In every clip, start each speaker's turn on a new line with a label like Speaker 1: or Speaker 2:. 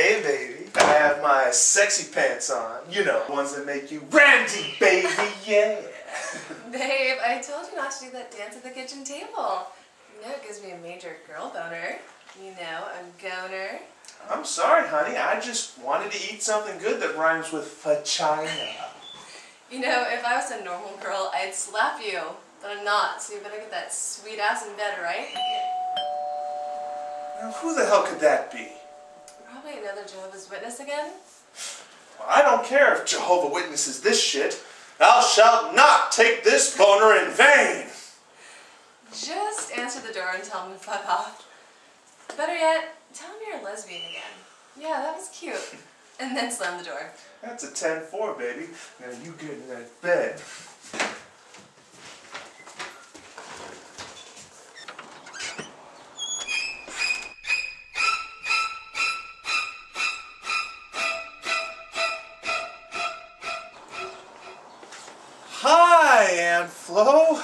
Speaker 1: Hey, baby. I have my sexy pants on. You know, ones that make you randy, baby, yeah.
Speaker 2: Babe, I told you not to do that dance at the kitchen table. You know it gives me a major girl boner. You know, a goner.
Speaker 1: I'm sorry, honey. I just wanted to eat something good that rhymes with vagina.
Speaker 2: You know, if I was a normal girl, I'd slap you. But I'm not, so you better get that sweet ass in bed, right?
Speaker 1: Now, who the hell could that be?
Speaker 2: Probably another Jehovah's Witness again.
Speaker 1: Well, I don't care if Jehovah witnesses this shit. Thou shalt not take this boner in vain.
Speaker 2: Just answer the door and tell him to fuck off. Better yet, tell him you're a lesbian again. Yeah, that was cute. And then slam the door.
Speaker 1: That's a 10-4, baby. Now you get in that bed. Hi, Aunt Flo.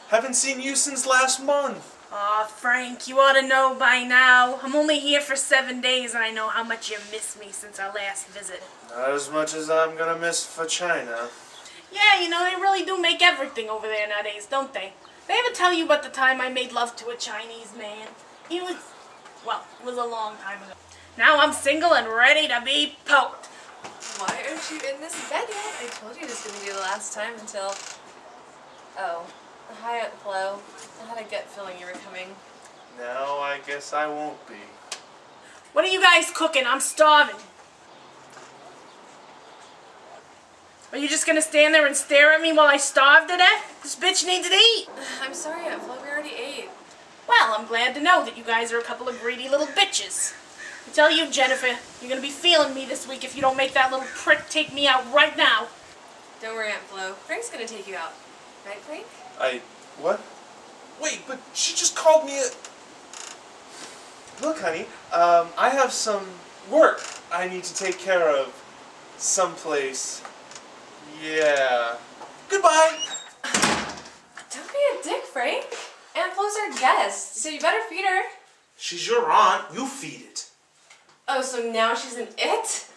Speaker 1: Haven't seen you since last month.
Speaker 3: Aw, Frank, you ought to know by now. I'm only here for 7 days and I know how much you missed me since our last visit.
Speaker 1: Not as much as I'm gonna miss vagina.
Speaker 3: Yeah, you know, they really do make everything over there nowadays, don't they? They ever tell you about the time I made love to a Chinese man? He was, well, it was a long time ago. Now I'm single and ready to be poked.
Speaker 2: Why aren't you in this bed yet? I told you this was going to be the last time until... Oh. Hi, Aunt Flo. I had a gut feeling you were coming.
Speaker 1: No, I guess I won't be.
Speaker 3: What are you guys cooking? I'm starving. Are you just gonna stand there and stare at me while I starve to death? This bitch needs to eat.
Speaker 2: I'm sorry, Aunt Flo. We already ate.
Speaker 3: Well, I'm glad to know that you guys are a couple of greedy little bitches. I tell you, Jennifer, you're gonna be feeling me this week if you don't make that little prick take me out right now.
Speaker 2: Don't worry, Aunt Flo. Frank's gonna take you out. Right, Frank?
Speaker 1: What? Wait, but she just called me a... Look, honey, I have some work I need to take care of someplace. Yeah. Goodbye!
Speaker 2: Don't be a dick, Frank. Aunt Flo's our guest, so you better feed her.
Speaker 1: She's your aunt. You feed it.
Speaker 2: Oh, so now she's an it?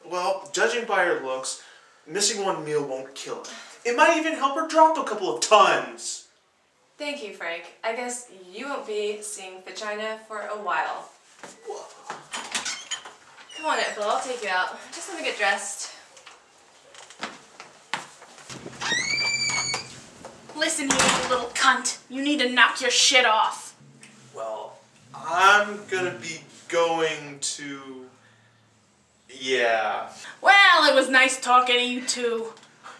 Speaker 1: Well, judging by her looks, missing one meal won't kill her. It might even help her drop a couple of tons.
Speaker 2: Thank you, Frank. I guess you won't be seeing vagina for a while. Come on, Aunt Flo, I'll take you out. Just let me get dressed.
Speaker 3: Listen here, you little cunt. You need to knock your shit off.
Speaker 1: Well, I'm gonna be going to... Yeah.
Speaker 3: Well, it was nice talking to you two,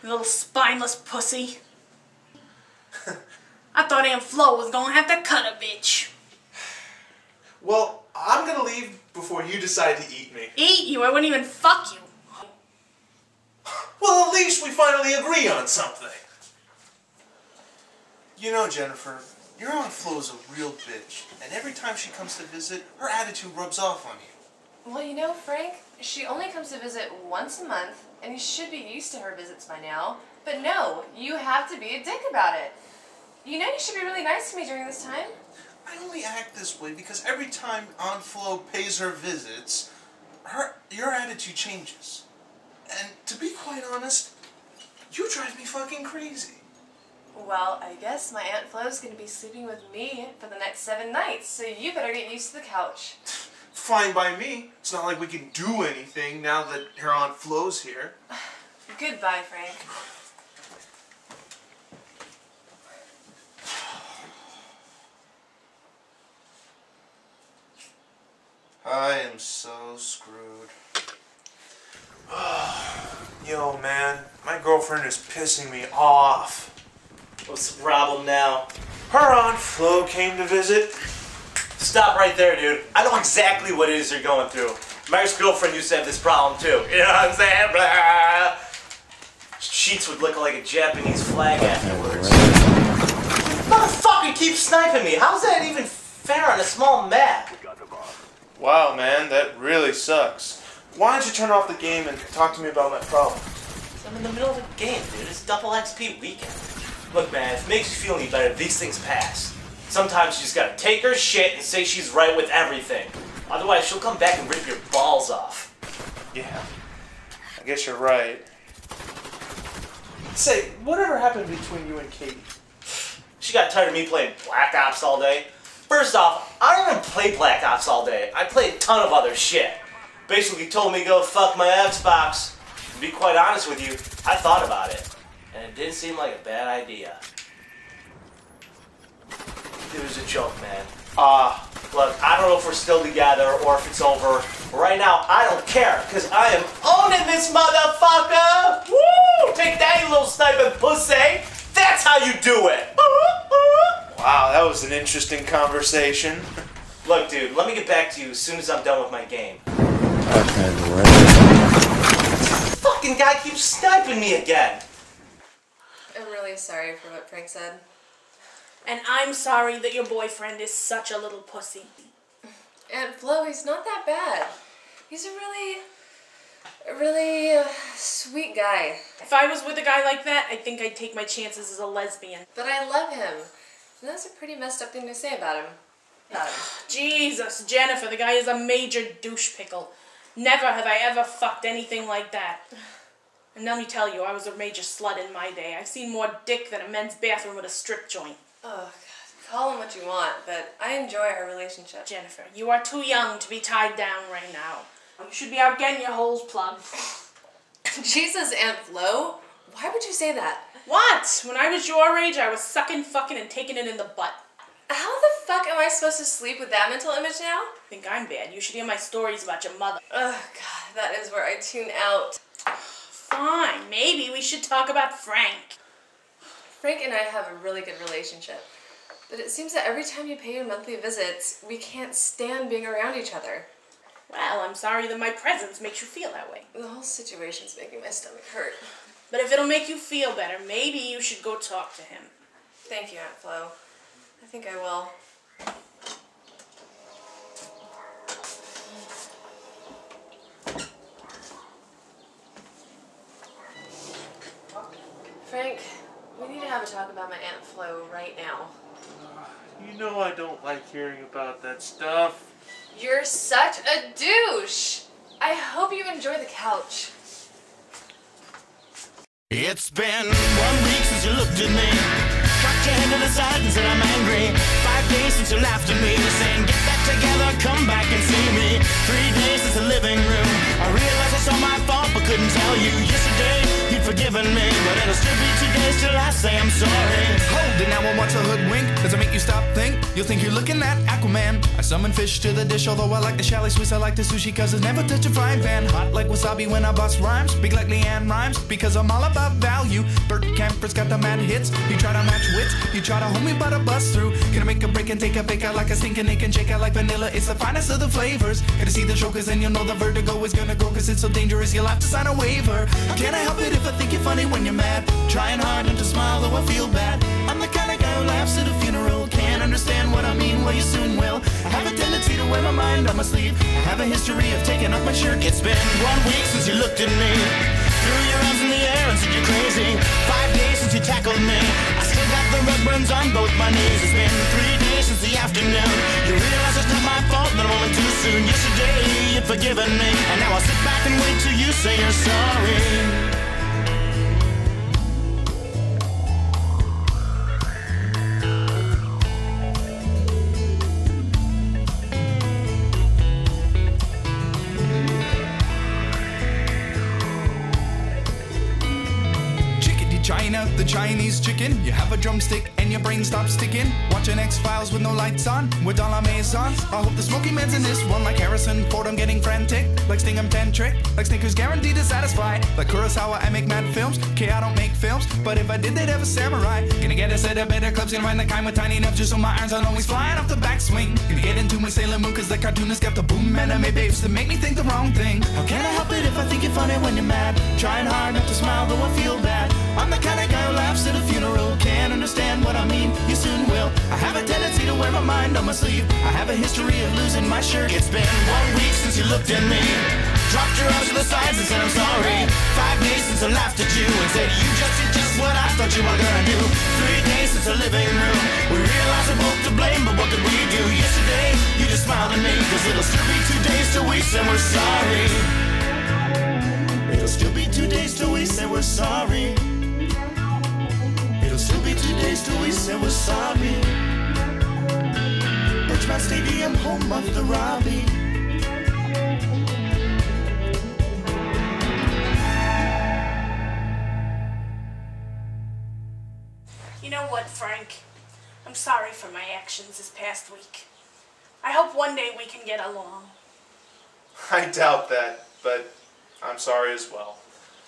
Speaker 3: you little spineless pussy. I thought Aunt Flo was gonna have to cut a bitch.
Speaker 1: Well, I'm gonna leave before you decide to eat me.
Speaker 3: Eat you? I wouldn't even fuck you.
Speaker 1: Well, at least we finally agree on something. You know, Jennifer, your Aunt Flo's a real bitch, and every time she comes to visit, her attitude rubs off on you.
Speaker 2: Well, you know, Frank, she only comes to visit once a month, and you should be used to her visits by now. But no, you have to be a dick about it. You know you should be really nice to me during this time.
Speaker 1: I only act this way because every time Aunt Flo pays her visits, your attitude changes. And to be quite honest, you drive me fucking crazy.
Speaker 2: Well, I guess my Aunt Flo's gonna be sleeping with me for the next 7 nights, so you better get used to the couch.
Speaker 1: Fine by me. It's not like we can do anything now that her Aunt Flo's here.
Speaker 2: Goodbye, Frank.
Speaker 1: I am so screwed. Yo, man, my girlfriend is pissing me off.
Speaker 4: What's the problem now?
Speaker 1: Her Aunt Flo came to visit.
Speaker 4: Stop right there, dude. I know exactly what it is you're going through. My ex-girlfriend used to have this problem too. You know what I'm saying? Blah. Sheets would look like a Japanese flag afterwards. Motherfucker keeps sniping me. How's that even fair on a small map?
Speaker 1: Wow, man, that really sucks. Why don't you turn off the game and talk to me about my problem?
Speaker 4: I'm in the middle of a game, dude. It's double XP weekend. Look, man, if it makes you feel any better, these things pass. Sometimes you just gotta take her shit and say she's right with everything. Otherwise, she'll come back and rip your balls off.
Speaker 1: Yeah, I guess you're right. Say, whatever happened between you and Katie?
Speaker 4: She got tired of me playing Black Ops all day. First off, I don't even play Black Ops all day. I play a ton of other shit. Basically told me to go fuck my Xbox. To be quite honest with you, I thought about it. And it didn't seem like a bad idea. It was a joke, man. Look, I don't know if we're still together or if it's over. But right now, I don't care, because I am owning this motherfucker! Woo! Take that, you little sniping pussy! That's how you do it!
Speaker 1: Wow, that was an interesting conversation.
Speaker 4: Look, dude, let me get back to you as soon as I'm done with my game. Fucking guy keeps sniping me again!
Speaker 2: I'm really sorry for what Frank said.
Speaker 3: And I'm sorry that your boyfriend is such a little pussy.
Speaker 2: Aunt Flo, he's not that bad. He's a really sweet guy.
Speaker 3: If I was with a guy like that, I think I'd take my chances as a lesbian.
Speaker 2: But I love him. And that's a pretty messed up thing to say about him.
Speaker 3: Jesus, Jennifer, the guy is a major douche pickle. Never have I ever fucked anything like that. And let me tell you, I was a major slut in my day. I've seen more dick than a men's bathroom with a strip joint.
Speaker 2: Oh, God. Call him what you want, but I enjoy our relationship.
Speaker 3: Jennifer, you are too young to be tied down right now. You should be out getting your holes plugged.
Speaker 2: Jesus, Aunt Flo. Why would you say that?
Speaker 3: What? When I was your age, I was sucking, fucking, and taking it in the butt.
Speaker 2: How the fuck am I supposed to sleep with that mental image now?
Speaker 3: I think I'm bad. You should hear my stories about your mother.
Speaker 2: Oh, God. That is where I tune out.
Speaker 3: Fine. Maybe we should talk about Frank.
Speaker 2: Frank and I have a really good relationship. But it seems that every time you pay your monthly visits, we can't stand being around each other.
Speaker 3: Well, I'm sorry that my presence makes you feel that way.
Speaker 2: The whole situation's making my stomach hurt.
Speaker 3: But if it'll make you feel better, maybe you should go talk to him.
Speaker 2: Thank you, Aunt Flo. I think I will. Frank, we need to have a talk about my Aunt Flo right now.
Speaker 1: You know I don't like hearing about that stuff.
Speaker 2: You're such a douche! I hope you enjoy the couch.
Speaker 5: It's been 1 week since you looked at me, cocked your head to the side and said I'm angry. 5 days since you laughed at me, saying get back together, come back and see me. 3 days since the living room, I realized it's all my fault but couldn't tell you. Yesterday you'd forgiven me, but it'll still be 2 days till I say I'm sorry.
Speaker 6: Hold it now and watch a hoodwink. Does it make you stop, think? You'll think you're looking at Aquaman. I summon fish to the dish, although I like the chalet Swiss. I like the sushi cause it's never touch a frying pan. Hot like wasabi when I bust rhymes. Big like Leanne rhymes because I'm all about value. Bert Camper's got the mad hits. You try to match wits, you try to hold me but I bust through. Gonna make a break and take a bake out like a stinking ache and shake out like vanilla. It's the finest of the flavors. Gonna see the show cause then you'll know the vertigo is gonna go cause it's so dangerous you'll have to sign a waiver. Can I help it if I think you're funny when you're mad? Trying hard not to smile though I feel bad. I'm the kind of guy who laughs at a funeral. Can't understand what I mean, well you soon will. I have a tendency to wear my mind on my sleeve. I have a history of taking off my shirt.
Speaker 5: It's been 1 week since you looked at me, threw your arms in the air and said you're crazy. 5 days since you tackled me, I still got the red burns on both my knees. It's been 3 days since the afternoon, you realize it's not my fault, but a moment too soon. Yesterday you'd forgiven me, and now I'll sit back and wait till you say you're sorry.
Speaker 6: China, the Chinese chicken. You have a drumstick and your brain stops sticking. Watching X-Files with no lights on, with all our maisons. I hope the smoky man's in this one like Harrison Ford. I'm getting frantic, like Sting I'm tantric, like Snickers guaranteed to satisfy. Like Kurosawa, I make mad films. Okay, I don't make films, but if I did, they'd have a samurai. Gonna get a set of better clubs, gonna find the kind with tiny enough just so my irons aren't always flying off the backswing. Gonna get into my Sailor Moon cause the cartoonist got the boom anime babes to make me think the wrong thing. How can I help it if I think you're funny when you're mad? Trying hard not to smile though I feel bad. I'm the kind of guy who laughs at a funeral. Can't understand what I mean, you soon will. I have a tendency to wear my mind on my sleeve. I have a history of losing my shirt.
Speaker 5: It's been 1 week since you looked at me, dropped your arms to the sides and said I'm sorry. 5 days since I laughed at you and said you just did just what I thought you were gonna do. 3 days since the living room, we realized we're both to blame, but what did we do? Yesterday, you just smiled at me, cause It'll still be 2 days till we say we're sorry. It'll still be 2 days till we say we're sorry. It'll still be 2 days till we say we're sorry. Birchmount Stadium, home of the Robbie.
Speaker 3: You know what, Frank? I'm sorry for my actions this past week. I hope one day we can get along.
Speaker 1: I doubt that, but I'm sorry as well.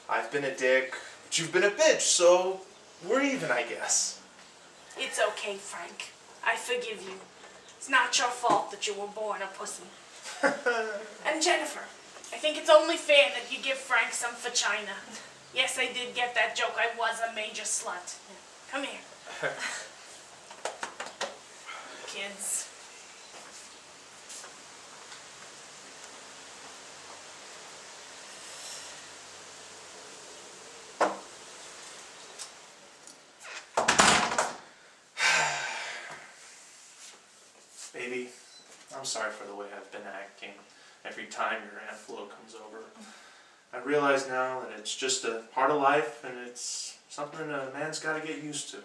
Speaker 1: I've been a dick, but you've been a bitch, so we're even, I guess.
Speaker 3: It's okay, Frank. I forgive you. It's not your fault that you were born a pussy. And Jennifer, I think it's only fair that you give Frank some for China. Yes, I did get that joke. I was a major slut. Come here. Kids.
Speaker 1: Baby, I'm sorry for the way I've been acting every time your Aunt Flo comes over. I realize now that it's just a part of life and it's something a man's got to get used to.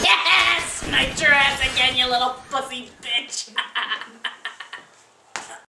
Speaker 3: Yes! Sniped your ass again, you little pussy bitch.